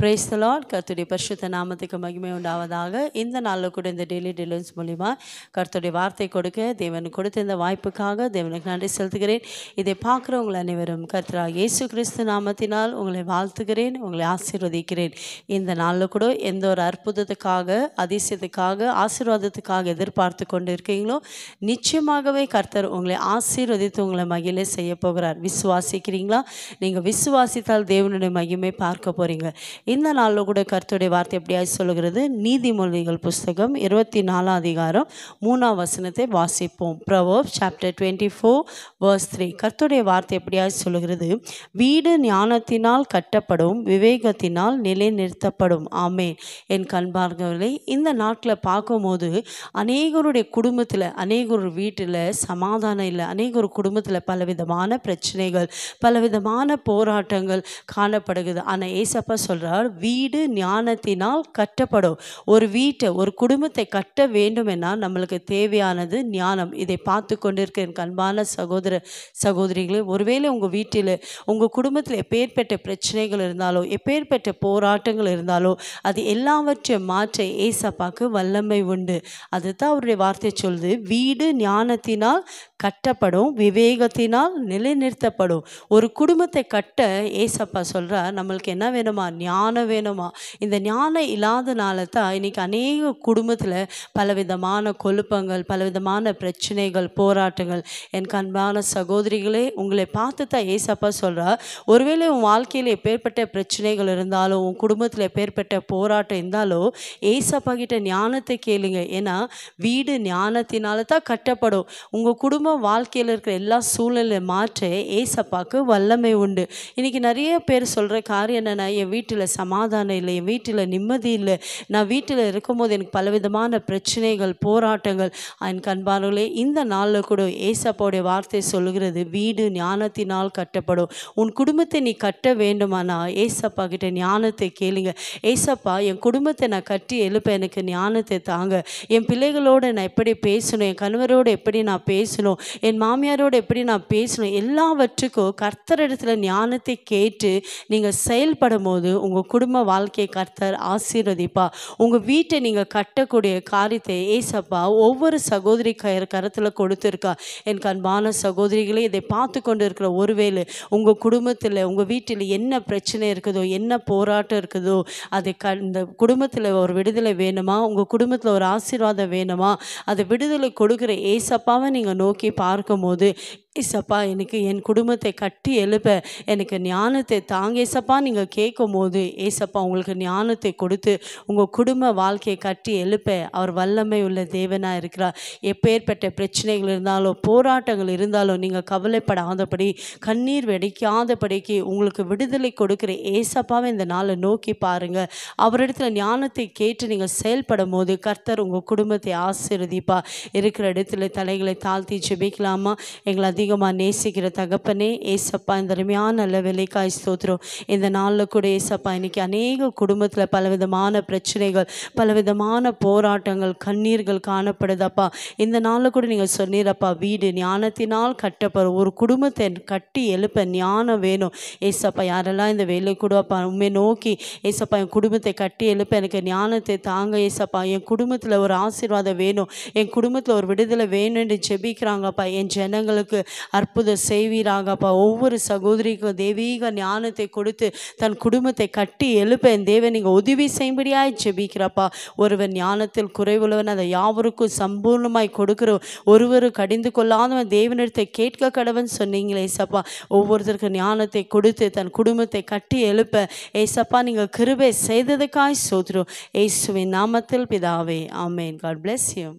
Praise the Lord. கர்த்தருடைய பரிசுத்த நாமத்துக்கு மகிமை உண்டாவதாக. இந்த நாளில் கூட இந்த டெய்லி டெலிவன்ஸ் மூலிமா கர்த்தருடைய வார்த்தை கொடுக்க தேவன் கொடுத்த இந்த வாய்ப்புக்காக தேவனுக்கு நன்றி செலுத்துகிறேன். இதை பார்க்குறவங்கள் அனைவரும் கர்த்தராகிய இயேசு கிறிஸ்து நாமத்தினால் உங்களை வாழ்த்துகிறேன், உங்களை ஆசீர்வதிக்கிறேன். இந்த நாளில் கூட எந்த ஒரு அற்புதத்துக்காக, அதிசயத்துக்காக, ஆசீர்வாதத்துக்காக எதிர்பார்த்து கொண்டு இருக்கீங்களோ நிச்சயமாகவே கர்த்தர் உங்களை ஆசீர்வதித்து உங்களை மகிழ செய்ய போகிறார். விசுவாசிக்கிறீங்களா? நீங்கள் விசுவாசித்தால் தேவனுடைய மகிமை பார்க்க போகிறீங்க. இந்த நாளில் கூட கர்த்தருடைய வார்த்தை எப்படியாவது சொல்லுகிறது. நீதிமொழிகள் புஸ்தகம் 24 அதிகாரம் 3 வசனத்தை வாசிப்போம். Proverbs chapter 24 verse 3. கர்த்தருடைய வார்த்தை எப்படியாவது சொல்லுகிறது. வீடு ஞானத்தினால் கட்டப்படும், விவேகத்தினால் நிலைநிறுத்தப்படும். ஆமென். என் கண்பார்களை இந்த நாட்டில் பார்க்கும்போது அநேகருடைய குடும்பத்தில், அநேகர் வீட்டில் சமாதானம் இல்லை, அநேகர் குடும்பத்தில் பலவிதமான பிரச்சனைகள், பலவிதமான போராட்டங்கள் காணப்படுகிறது. ஆனால் ஏசப்பா சொல்கிறார், வீடு ஞானத்தினால் கட்டப்படும். ஒரு வீட்டை, ஒரு குடும்பத்தை கட்ட வேண்டும் என்றால் நம்மளுக்கு தேவையானது ஞானம். இதை பார்த்து கொண்டிருக்கிற என் அன்பான சகோதர சகோதரிகளே, ஒருவேளை உங்கள் வீட்டில், உங்கள் குடும்பத்தில் எப்பேற்பட்ட பிரச்சனைகள் இருந்தாலோ, எப்பேற்பட்ட போராட்டங்கள் இருந்தாலோ, அது எல்லாவற்றையும் மாற்ற ஏசப்பாக்கு வல்லமை உண்டு. அதுதான் அவருடைய வார்த்தை சொல்லுது. வீடு ஞானத்தினால் கட்டப்படும், விவேகத்தினால் நிலைநிறுத்தப்படும். ஒரு குடும்பத்தை கட்ட ஏசப்பா சொல்கிறார், நம்மளுக்கு என்ன வேணுமா? ஞானம் வேணுமா? இந்த ஞானம் இல்லாதனால தான் இன்றைக்கி அநேக குடும்பத்தில் பலவிதமான கொழுப்பங்கள், பலவிதமான பிரச்சனைகள், போராட்டங்கள். என் அன்பான சகோதரிகளே, உங்களை பார்த்து தான் ஏசப்பா சொல்கிறார், ஒருவேளை உன் வாழ்க்கையில் எப்பேற்பட்ட பிரச்சனைகள் இருந்தாலும், உன் குடும்பத்தில் எப்பேற்பட்ட போராட்டம் இருந்தாலும் ஏசப்பா கிட்ட ஞானத்தை கேளுங்க. ஏன்னா வீடு ஞானத்தினால தான் கட்டப்படும். உங்கள் குடும்ப வாழ்க்கையில் இருக்கிற எல்லா சூழ்நிலை மாற்ற ஏசப்பாக்கு வல்லமை உண்டு. இன்றைக்கி நிறைய பேர் சொல்கிற காரியம் என்னென்னா, என் வீட்டில் சமாதானம் இல்லை, என் வீட்டில் நிம்மதி இல்லை, நான் வீட்டில் இருக்கும்போது எனக்கு பலவிதமான பிரச்சனைகள், போராட்டங்கள். என் அன்பானவர்களே, இந்த நாளில் கூட ஏசப்பாவுடைய வார்த்தை சொல்லுகிறது, வீடு ஞானத்தினால் கட்டப்படும். உன் குடும்பத்தை நீ கட்ட வேண்டுமானா ஏசப்பா கிட்ட ஞானத்தை கேளுங்க. ஏசப்பா, என் குடும்பத்தை நான் கட்டி எழுப்ப எனக்கு ஞானத்தை தாங்க. என் பிள்ளைகளோடு நான் எப்படி பேசணும், என் கணவரோடு எப்படி நான் பேசணும், என் மாமியாரோடு எப்படி நான் பேசணும், எல்லாவற்றுக்கும் கர்த்தரிடத்தில் ஞானத்தை கேட்டு நீங்கள் செயல்படும் போது உங்கள் குடும்ப வாழ்க்கையை கர்த்தர் ஆசீர்வதிப்பா. உங்கள் வீட்டை நீங்கள் கட்டக்கூடிய காரியத்தை ஏசப்பா ஒவ்வொரு சகோதரி கரத்தில் கொடுத்துருக்கா. என் அன்பான சகோதரிகளே, இதை பார்த்து கொண்டு இருக்கிற ஒருவேளை உங்கள் குடும்பத்தில், உங்கள் வீட்டில் என்ன பிரச்சனை இருக்குதோ, என்ன போராட்டம் இருக்குதோ, அதை இந்த குடும்பத்தில் ஒரு விடுதலை வேணுமா, உங்கள் குடும்பத்தில் ஒரு ஆசீர்வாதம் வேணுமா, அதை விடுதலை கொடுக்குற ஏசப்பாவை நீங்கள் நோக்கி பார்க்கும்போது, ஏசப்பா எனக்கு என் குடும்பத்தை கட்டி எழுப்ப எனக்கு ஞானத்தை தாங்க ஏசப்பா நீங்கள் கேட்கும் போது ஏசப்பா உங்களுக்கு ஞானத்தை கொடுத்து உங்கள் குடும்ப வாழ்க்கையை கட்டி எழுப்ப அவர் வல்லமை உள்ள தேவனாக இருக்கிறார். எப்பேற்பட்ட பிரச்சனைகள் இருந்தாலும், போராட்டங்கள் இருந்தாலும் நீங்கள் கவலைப்படாதபடி, கண்ணீர் வெடிக்காதபடிக்கு உங்களுக்கு விடுதலை கொடுக்குற ஏசப்பாவை இந்த நாளை நோக்கி பாருங்கள். அவரிடத்துல ஞானத்தை கேட்டு நீங்கள் செயல்படும் போது கர்த்தர் உங்கள் குடும்பத்தை ஆசீர்வதிப்பா. இருக்கிற இடத்துல தலைகளை தாழ்த்தி ஜெபிக்கலாமா? எங்களை அதிகமாக நேசிக்கிற தகப்பனே, ஏசப்பா இந்த அருமையான நல்ல வேலைக்காய் ஸ்தோத்திரம். இந்த நாளில் கூட ஏசப்பா இன்னைக்கு அநேக குடும்பத்தில் பலவிதமான பிரச்சனைகள், பலவிதமான போராட்டங்கள், கண்ணீர்கள் காணப்படுதப்பா. இந்த நாளில் கூட நீங்கள் சொன்னீரப்பா, வீடு ஞானத்தினால் கட்டப்படும். ஒரு குடும்பத்தை கட்டி எழுப்ப ஞானம் வேணும் ஏசப்பா. யாரெல்லாம் இந்த வேலை கூட அப்பா உண்மை நோக்கி ஏசப்பா என் குடும்பத்தை கட்டி எழுப்ப எனக்கு ஞானத்தை தாங்க ஏசப்பா, என் குடும்பத்தில் ஒரு ஆசீர்வாதம் வேணும், என் குடும்பத்தில் ஒரு விடுதலை வேணும் என்று ஜெபிக்கிறாங்கப்பா. என் ஜனங்களுக்கு அற்புதம் செய்வீராகப்பா. ஒவ்வொரு சகோதரிக்கும் தெய்வீக ஞானத்தை கொடுத்து தன் குடும்பத்தை கட்டி எழுப்ப என் தேவன் நீங்கள் உதவி செய்யும்படியாய் ஜெபிக்கிறப்பா. ஒருவன் ஞானத்தில் குறைவுள்ளவன் அதை யாவருக்கும் சம்பூர்ணமாய் கொடுக்கிறோம், ஒருவரு கடிந்து கொள்ளாதவன் தேவனிடத்தை கேட்க கடவன் சொன்னீங்களே ஏசப்பா. ஒவ்வொருத்தருக்கு ஞானத்தை கொடுத்து தன் குடும்பத்தை கட்டி எழுப்ப ஏசப்பா நீங்கள் கிருபை செய்ததுக்காய் ஸ்தோத்திரம். இயேசுவின் நாமத்தில் பிதாவே, ஆமென். God bless you.